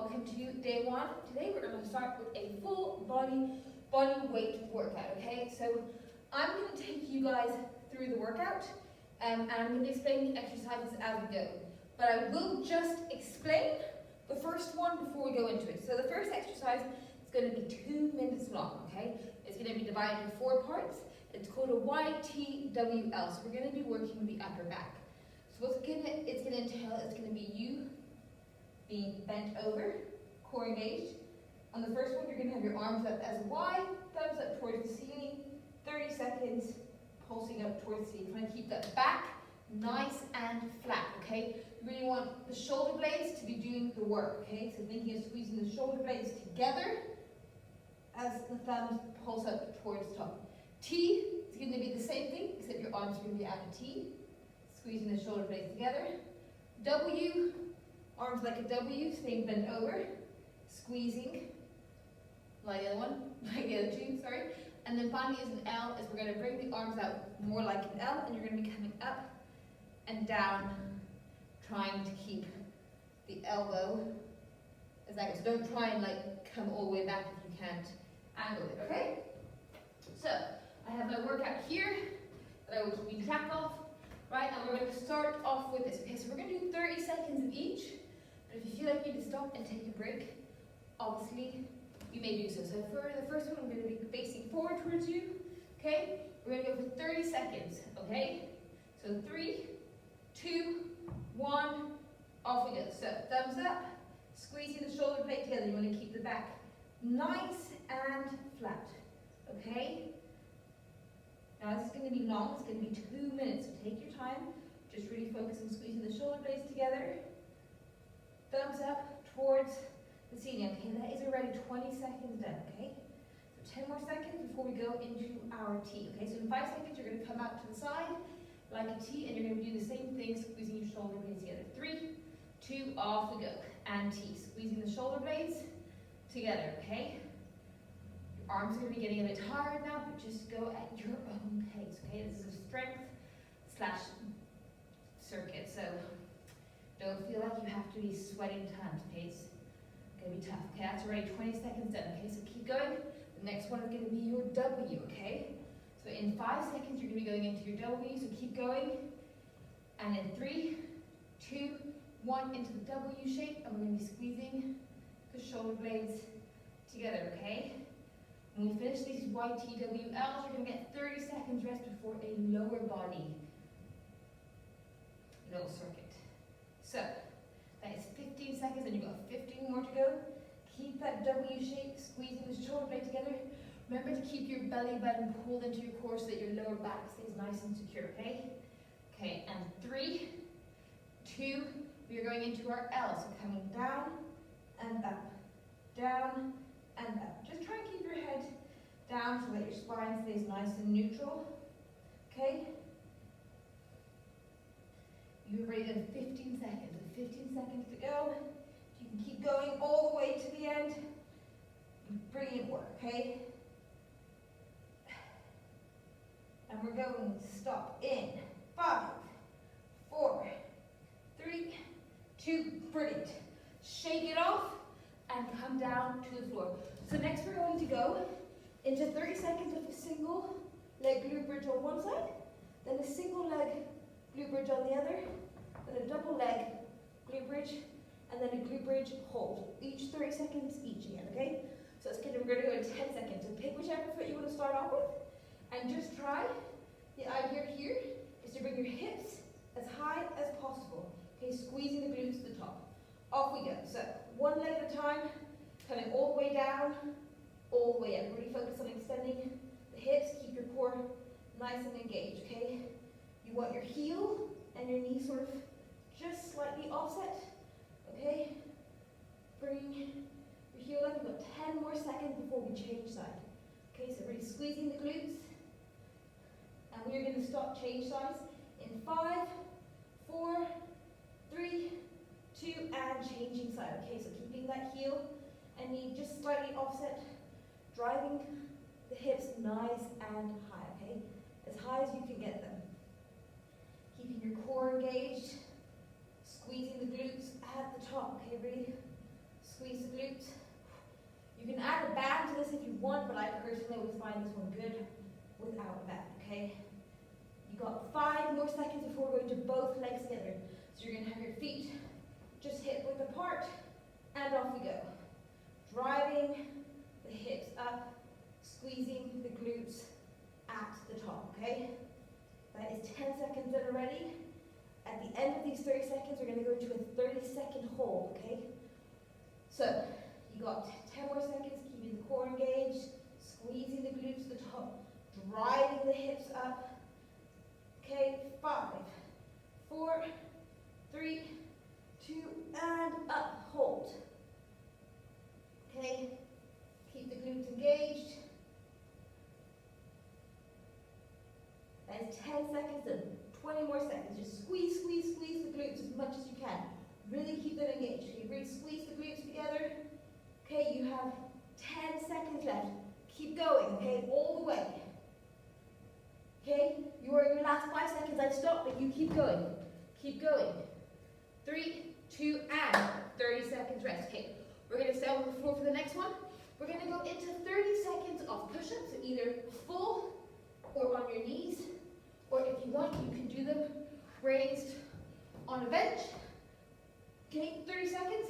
welcome to day one. Today we're going to start with a full body weight workout, okay? So I'm going to take you guys through the workout and I'm going to explain the exercises as we go. But I will just explain the first one before we go into it. So the first exercise is going to be 2 minutes long, okay? It's going to be divided into 4 parts. It's called a YTWL, so we're going to be working with the upper back. So what's it's going to entail, it's going to be you being bent over, core engaged. On the first one, you're going to have your arms up as a Y, thumbs up towards the ceiling, 30 seconds, pulsing up towards the ceiling. Trying to keep that back nice and flat, okay? You really want the shoulder blades to be doing the work, okay? So thinking of squeezing the shoulder blades together as the thumbs pulse up towards the top. T is going to be the same thing, except your arms are going to be out of T, squeezing the shoulder blades together. W, arms like a W, staying bent over, squeezing, like the other one, like the other two, sorry. And then finally is an L, is we're going to bring the arms out more like an L, and you're going to be coming up and down, trying to keep the elbow as that goes. So don't try and like come all the way back if you can't angle it, okay? So I have my workout here that I will keep track of, right? And we're going to start off with this. Okay, so we're going to do 30 seconds of each. But if you feel like you need to stop and take a break, obviously you may do so. So for the first one, I'm going to be facing forward towards you. Okay, we're going to go for 30 seconds. Okay, so 3, 2, 1, off we go. So thumbs up, squeezing the shoulder blade together. You want to keep the back nice and flat. Okay. Now this is going to be long, it's going to be 2 minutes, so take your time. Just really focus on squeezing the shoulder blades together. Thumbs up towards the ceiling. Okay, that is already 20 seconds done, okay? So 10 more seconds before we go into our T. Okay, so in 5 seconds you're going to come out to the side like a T, and you're going to do the same thing, squeezing your shoulder blades together. 3, 2, off we go. And T, squeezing the shoulder blades together, okay? Arms are going to be getting a bit tired now, but just go at your own pace, okay? This is a strength / circuit, so don't feel like you have to be sweating tons, okay? It's going to be tough, okay? That's already 20 seconds done, okay? So keep going. The next one is going to be your W, okay? So in 5 seconds, you're going to be going into your W, so keep going. And in 3, 2, 1, into the W shape, and we're going to be squeezing the shoulder blades together, okay? When we finish these YTWLs, you're going to get 30 seconds rest before a lower body little circuit. So that is 15 seconds, and you've got 15 more to go. Keep that W shape, squeezing the shoulder blade together. Remember to keep your belly button pulled into your core so that your lower back stays nice and secure, okay? Okay, and 3, 2, we are going into our L. So coming down and up, down and up. Just try and keep your head down so that your spine stays nice and neutral. Okay? You've already done 15 seconds. With 15 seconds to go. You can keep going all the way to the end. Brilliant work, okay? And we're going to stop in 5, 4, 3, 2, brilliant. Shake it off and come down to the floor. So next we're going to go into 30 seconds of a single leg glute bridge on one side, then a single leg glute bridge on the other, then a double leg glute bridge, and then a glute bridge hold. Each 30 seconds each again, okay? So it's we're going to go in 10 seconds. So pick whichever foot you want to start off with, and just try. The idea here is to bring your hips as high as possible. Okay, squeezing the glutes to the top. Off we go. So one leg at a time, coming all the way down, all the way up. Really focus on extending the hips. Keep your core nice and engaged, okay? You want your heel and your knee sort of just slightly offset, okay? Bring your heel up. We've got 10 more seconds before we change side. Okay, so really squeezing the glutes. And we're going to stop change sides in 5, 4, 3, 2, and changing side. Okay, so keeping that heel and knee just slightly offset, driving the hips nice and high, okay? As high as you can get them. Keeping your core engaged, squeezing the glutes at the top, okay? Really Squeeze the glutes. You can add a band to this if you want, but I personally always find this one good without a band, okay? You got 5 more seconds before going to both legs together. So you're going to have your feet just hip width apart, and off we go. Driving the hips up, squeezing the glutes at the top, okay? That is 10 seconds in already. At the end of these 30 seconds, we're going to go into a 30-second hold, okay? So, you got 10 more seconds, keeping the core engaged, squeezing the glutes to the top, driving the hips up. Okay, 5, 4, 3, 2, and up, hold. Okay, keep the glutes engaged. That is 10 seconds and 20 more seconds. Just squeeze, squeeze, squeeze the glutes as much as you can. Really keep them engaged. Okay, really squeeze the glutes together. Okay, you have 10 seconds left. Keep going, okay, all the way. Okay, you are in your last 5 seconds. I've stopped, but you keep going. Keep going. 3, 2, and 30 seconds rest. Okay, we're going to stay on the floor for the next one. We're going to go into 30 seconds of push-ups, so either full or on your knees, or if you want, you can do them raised on a bench. Okay, 30 seconds,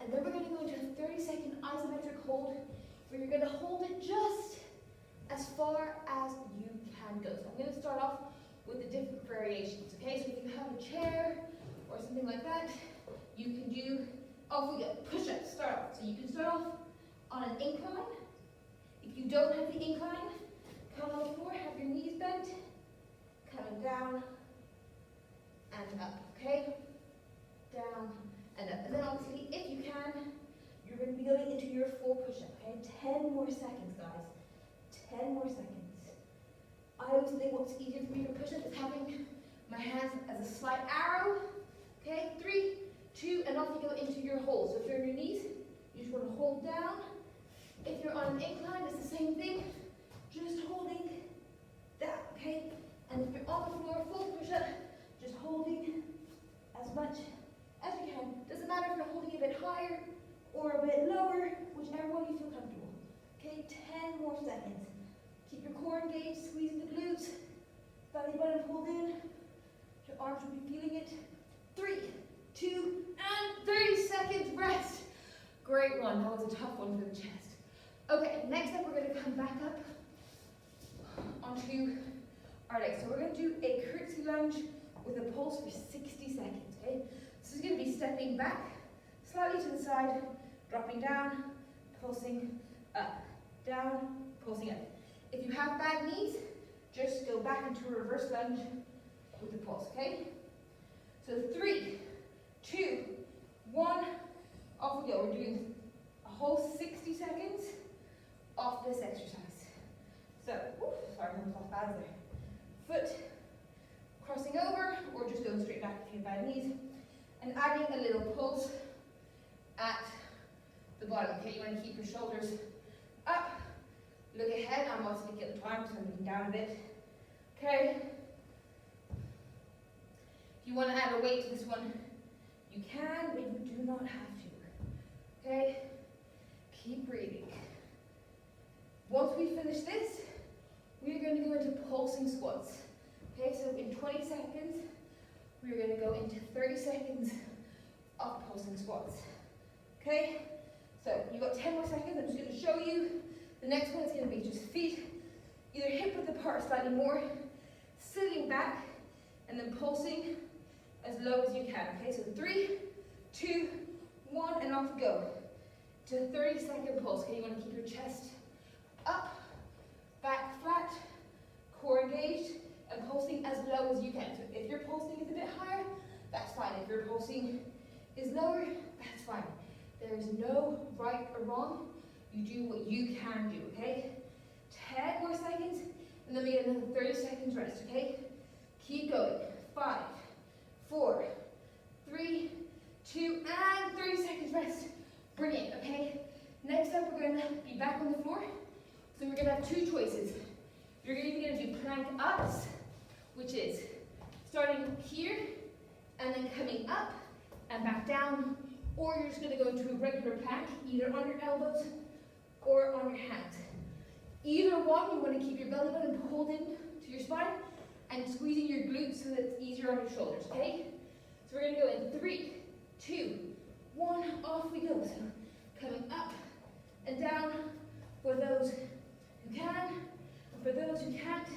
and then we're going to go into a 30-second isometric hold, where you're going to hold it just as far as you can go. So I'm going to start off with the different variations, okay? So if you have a chair or something like that, you can do, off we go, push-ups, start off. So you can start off on an incline. If you don't have the incline, come on the floor, have your knees bent, coming down and up, okay? Down and up. And then obviously, if you can, you're going to be going into your full push-up, okay? 10 more seconds, guys. 10 more seconds. I always think what's easier for me to push up is having my hands as a slight arrow. Okay, 3, 2, and off you go into your hold. So if you're on your knees, you just want to hold down. If you're on an incline, it's the same thing. Just holding down, okay? And if you're on the floor, full push-up, just holding as much as you can. Doesn't matter if you're holding a bit higher or a bit lower, whichever one you feel comfortable. Okay, 10 more seconds. Keep your core engaged, squeeze the glutes, belly button pulled in. Your arms will be feeling it. 3, 2, and 30 seconds rest. Great one. That was a tough one for the chest. Okay, next up we're going to come back up onto our legs. So we're going to do a curtsy lunge with a pulse for 60 seconds. Okay, this is going to be stepping back, slightly to the side, dropping down, pulsing up, down, pulsing up. If you have bad knees, just go back into a reverse lunge with the pulse, okay? So 3, 2, 1, off we go. We're doing a whole 60 seconds of this exercise. So, sorry, I almost lost balance there. Foot crossing over, or just going straight back if you have bad knees, and adding a little pulse at the bottom, okay? You want to keep your shoulders up. Look ahead. I'm also looking at the time, so I'm looking down a bit. Okay. If you want to add a weight to this one, you can, but you do not have to. Okay. Keep breathing. Once we finish this, we are going to go into pulsing squats. Okay, so in 20 seconds, we are going to go into 30 seconds of pulsing squats. Okay. So you've got 10 more seconds. I'm just going to show you. The next one is going to be just feet, either hip width apart slightly more, sitting back, and then pulsing as low as you can. Okay, so 3, 2, 1, and off we go. To 30-second pulse. Okay, you want to keep your chest up, back flat, core engaged, and pulsing as low as you can. So if your pulsing is a bit higher, that's fine. If your pulsing is lower, that's fine. There is no right or wrong. You do what you can do, okay? 10 more seconds, and then we get another 30 seconds rest, okay? Keep going. 5, 4, 3, 2, and 30 seconds rest. Brilliant, okay? Next up, we're going to be back on the floor. So we're going to have 2 choices. You're either going to do plank ups, which is starting here, and then coming up and back down, or you're just going to go into a regular plank, either on your elbows or on your hands. Either one, you want to keep your belly button pulled in to your spine and squeezing your glutes so that it's easier on your shoulders, okay? So we're going to go in 3, 2, 1, off we go. So coming up and down for those who can, and for those who can't,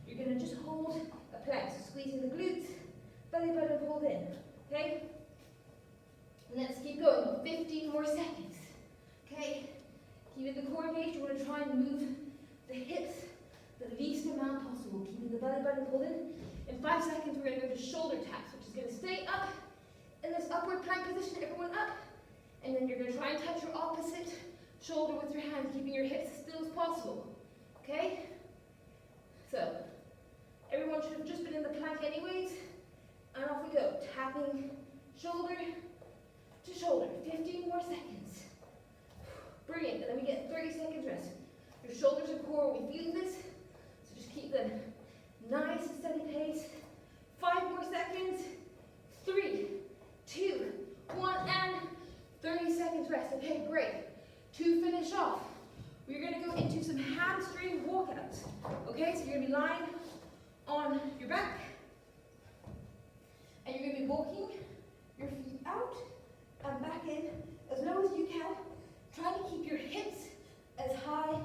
you're going to just hold a plank. So squeezing the glutes, belly button pulled in, okay? And let's keep going, 15 more seconds, okay? Keeping the core engaged, you want to try and move the hips the least amount possible, keeping the belly button pulled in. In 5 seconds, we're going to go to shoulder taps, which is going to stay up in this upward plank position, everyone up. And then you're going to try and touch your opposite shoulder with your hand, keeping your hips as still as possible, okay? So, everyone should have just been in the plank anyways. And off we go, tapping shoulder to shoulder, 15 more seconds. Brilliant, and then we get 30 seconds rest. Your shoulders and core will be feeling this, so just keep them nice and steady pace. 5 more seconds, 3, 2, 1, and 30 seconds rest. Okay, great. To finish off, we're going to go into some hamstring walkouts. Okay, so you're going to be lying on your back, and you're going to be walking your feet out and back in as low as you can. Try to keep your hips as high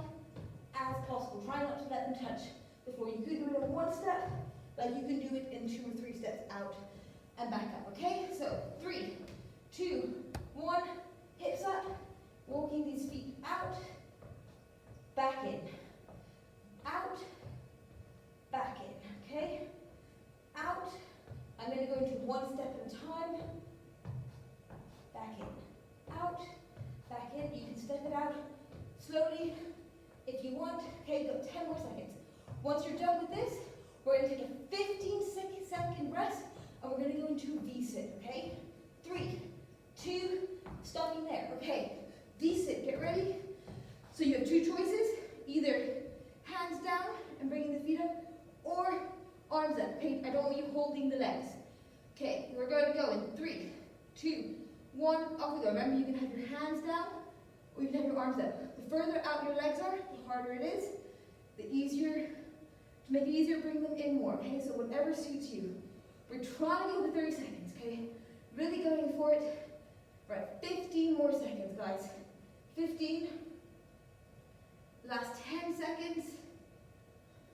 as possible. Try not to let them touch before. You can do it in 1 step, like you can do it in 2 or 3 steps out and back up, okay? So 3, 2, 1, hips up, walking these feet out, back in, out, back in, okay? Out. I'm going to go into 1 step at a time, back in, out, back in. You can step it out slowly if you want. Okay, go 10 more seconds. Once you're done with this, we're going to take a 15-second rest, and we're going to go into V-sit, okay? 3, 2, stopping there. Okay, V-sit, get ready. So you have 2 choices, either hands down and bringing the feet up, or arms up. Okay, I don't want you holding the legs. Okay, we're going to go in 3, 2, 1, off we go. Remember, you can have your hands down, or you can have your arms up. The further out your legs are, the harder it is. The easier, to make it easier, bring them in more, okay? So whatever suits you. We're trying to go for 30 seconds, okay? Really going for it. Right, 15 more seconds, guys. 15. Last 10 seconds.